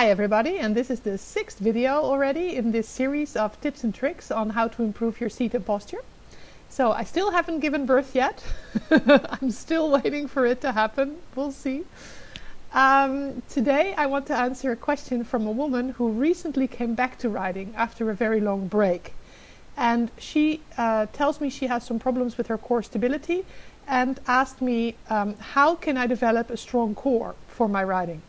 Hi everybody, and this is the 6th video already in this series of tips and tricks on how to improve your seated posture. So I still haven't given birth yet. I'm still waiting for it to happen. We'll see. Today I want to answer a question from a woman who recently came back to riding after a very long break. And she tells me she has some problems with her core stability and asked me how can I develop a strong core for my riding.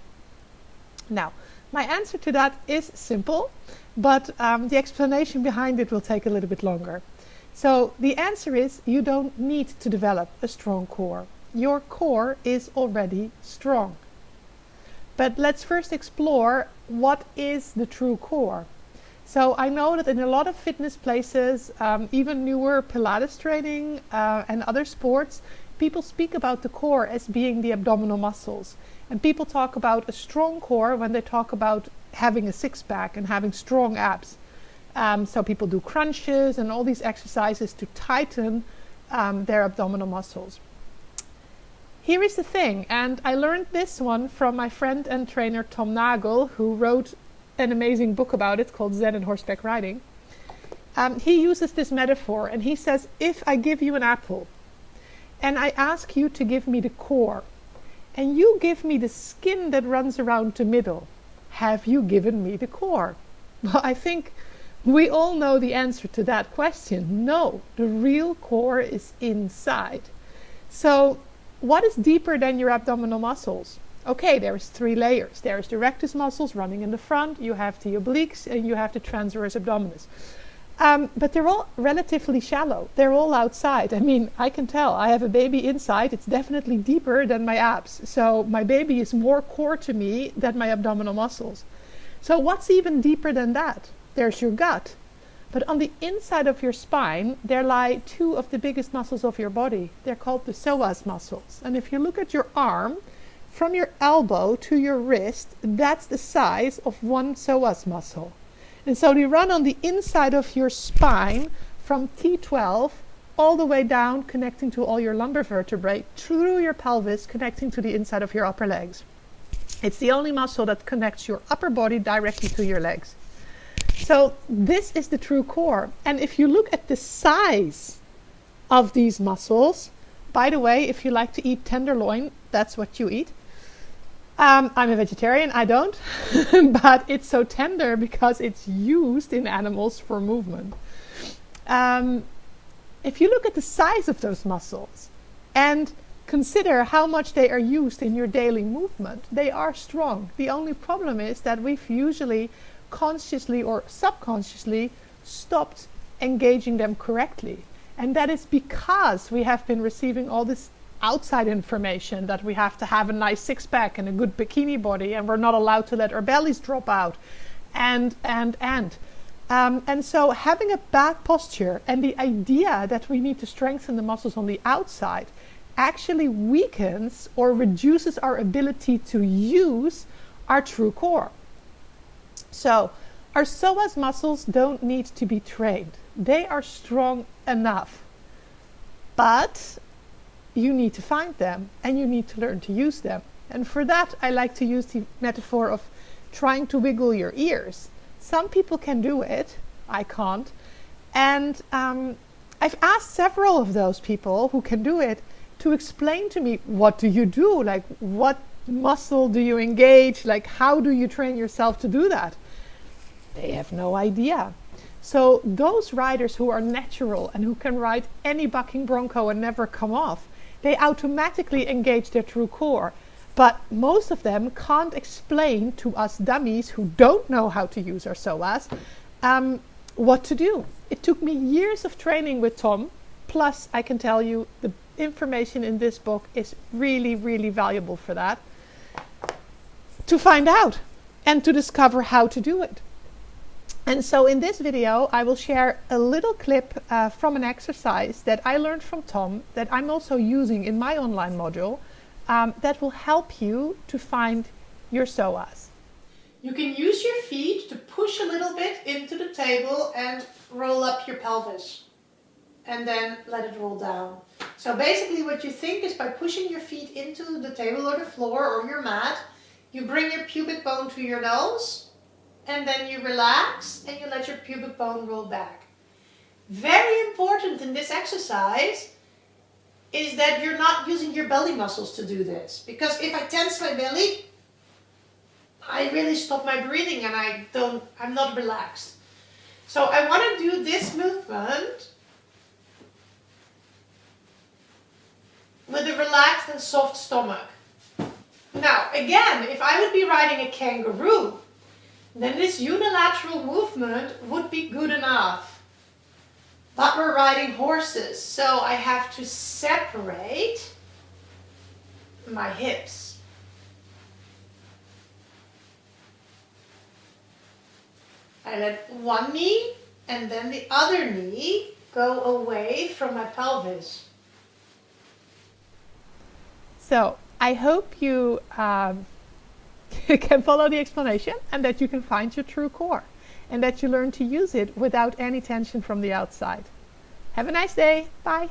Now, my answer to that is simple, but the explanation behind it will take a little bit longer. So the answer is you don't need to develop a strong core. Your core is already strong. But let's first explore what is the true core. So I know that in a lot of fitness places, even newer Pilates training and other sports, people speak about the core as being the abdominal muscles. And people talk about a strong core when they talk about having a six-pack and having strong abs. So people do crunches and all these exercises to tighten their abdominal muscles. Here is the thing, and I learned this one from my friend and trainer Tom Nagel, who wrote an amazing book about it called Zen and Horseback Riding. He uses this metaphor and he says, if I give you an apple and I ask you to give me the core, and you give me the skin that runs around the middle, have you given me the core? Well, I think we all know the answer to that question. No, the real core is inside. So what is deeper than your abdominal muscles? Okay, there's 3 layers. There's the rectus muscles running in the front, you have the obliques, and you have the transverse abdominis. But they're all relatively shallow. They're all outside. I mean, I can tell. I have a baby inside. It's definitely deeper than my abs. So my baby is more core to me than my abdominal muscles. So what's even deeper than that? There's your gut. But on the inside of your spine, there lie 2 of the biggest muscles of your body. They're called the psoas muscles. And if you look at your arm, from your elbow to your wrist, that's the size of 1 psoas muscle. And so they run on the inside of your spine from T12 all the way down, connecting to all your lumbar vertebrae, through your pelvis, connecting to the inside of your upper legs. It's the only muscle that connects your upper body directly to your legs. So this is the true core. And if you look at the size of these muscles, by the way, if you like to eat tenderloin, that's what you eat. I'm a vegetarian, I don't, but it's so tender because it's used in animals for movement. If you look at the size of those muscles and consider how much they are used in your daily movement, they are strong. The only problem is that we've usually consciously or subconsciously stopped engaging them correctly. And that is because we have been receiving all this outside information that we have to have a nice six-pack and a good bikini body, and we're not allowed to let our bellies drop out, and so having a bad posture and the idea that we need to strengthen the muscles on the outside actually weakens or reduces our ability to use our true core. So our psoas muscles don't need to be trained. They are strong enough, but you need to find them and you need to learn to use them. And for that, I like to use the metaphor of trying to wiggle your ears. Some people can do it, I can't. And I've asked several of those people who can do it to explain to me, what do you do? Like, what muscle do you engage? Like, how do you train yourself to do that? They have no idea. So those riders who are natural and who can ride any bucking bronco and never come off, they automatically engage their true core. But most of them can't explain to us dummies who don't know how to use our psoas what to do. It took me years of training with Tom, plus I can tell you the information in this book is really, really valuable for that, to find out and to discover how to do it. And so in this video, I will share a little clip from an exercise that I learned from Tom that I'm also using in my online module that will help you to find your psoas. You can use your feet to push a little bit into the table and roll up your pelvis. And then let it roll down. So basically what you think is by pushing your feet into the table or the floor or your mat, You bring your pubic bone to your nose, and then you relax and you let your pubic bone roll back. Very important in this exercise is that you're not using your belly muscles to do this. Because if I tense my belly, I really stop my breathing and I'm not relaxed. So I want to do this movement with a relaxed and soft stomach. Now, again, if I would be riding a kangaroo, then this unilateral movement would be good enough. But we're riding horses, so I have to separate my hips. I let one knee and then the other knee go away from my pelvis. So I hope you can follow the explanation and that you can find your true core and that you learn to use it without any tension from the outside. Have a nice day. Bye.